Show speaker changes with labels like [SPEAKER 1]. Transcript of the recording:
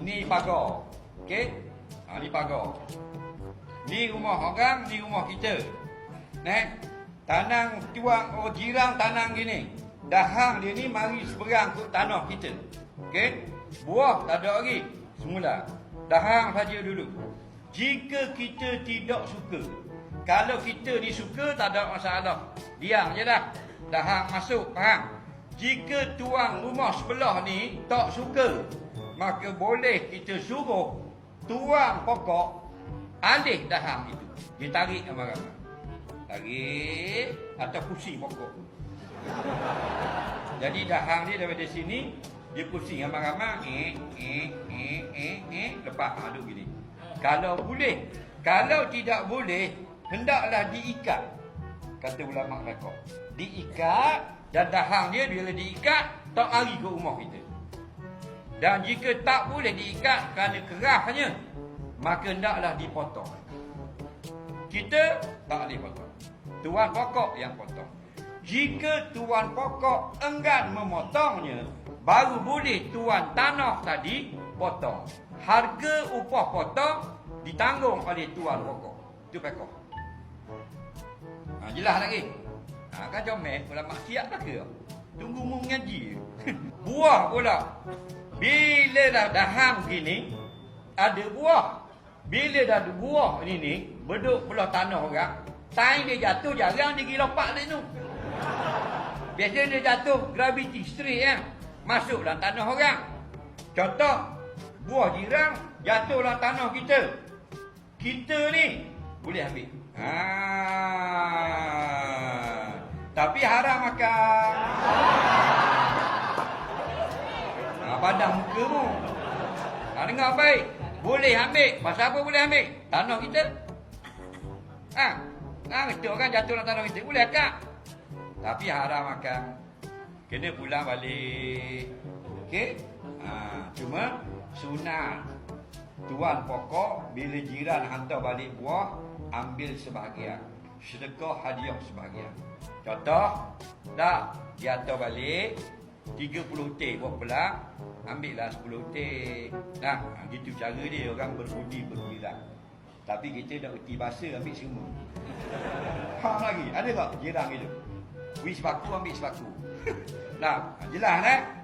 [SPEAKER 1] Ini pagar. Okey? Ni pagar. Ni rumah orang, ni rumah kita. Tanang tuang jiran tanang gini. Dahang dia ni mari seberang ke tanah kita. Okey? Buah tak ada lagi semula. Dahang saja dulu. Jika kita tidak suka, kalau kita ni suka tak ada masalah. Diam je dah. Dahang masuk, faham? Jika tuan rumah sebelah ni tak suka, maka boleh kita suruh tuan pokok alih dahang itu. Dia tarik ramai-ramai. Tarik atau pusing pokok. Jadi dahang dia daripada sini, dia pusing ramai-ramai. Lepas aduk gini. Kalau boleh. Kalau tidak boleh, hendaklah diikat. Kata ulama rakok. Diikat, dan dahang dia bila diikat, tak lari ke rumah kita. Dan jika tak boleh diikat kerana kerahnya, maka hendaklah dipotong. Kita tak boleh potong. Tuan pokok yang potong. Jika tuan pokok enggan memotongnya, baru boleh tuan tanah tadi potong. Harga upah potong ditanggung oleh tuan pokok. Itu pekok. Jelas lagi. Kan comel pula maksiat tak ke? Tunggu mu mengaji. Buah pula. Bila dah dahang gini, ada buah. Bila dah ada buah ni beduk belah tanah orang, taing dia jatuh jarang dia pergi lompat lain tu. Biasanya dia jatuh gravity straight kan. Masuk dalam tanah orang. Contoh, buah jiran jatuh dalam tanah kita. Kita ni boleh ambil. Tapi haram makan. Padam muka mu. Dengar baik. Boleh ambil. Pasal apa boleh ambil? Tanah kita. Itu orang jatuh dalam tanah kita. Boleh akak. Tapi haram makan. Kena pulang balik. Okey? Cuma sunat. Tuan pokok bila jiran hantar balik buah, ambil sebahagian. Sedekah hadiah sebahagian. Contoh, dah dia hantar balik 30 teh buah pelak, ambillah 10 teh. Gitu cara dia orang berbudi bergila. Tapi kita dah reti bahasa, ambil semua. Lagi, ada tak jiran gitu? Wis sepaku ambil sepaku. Jelas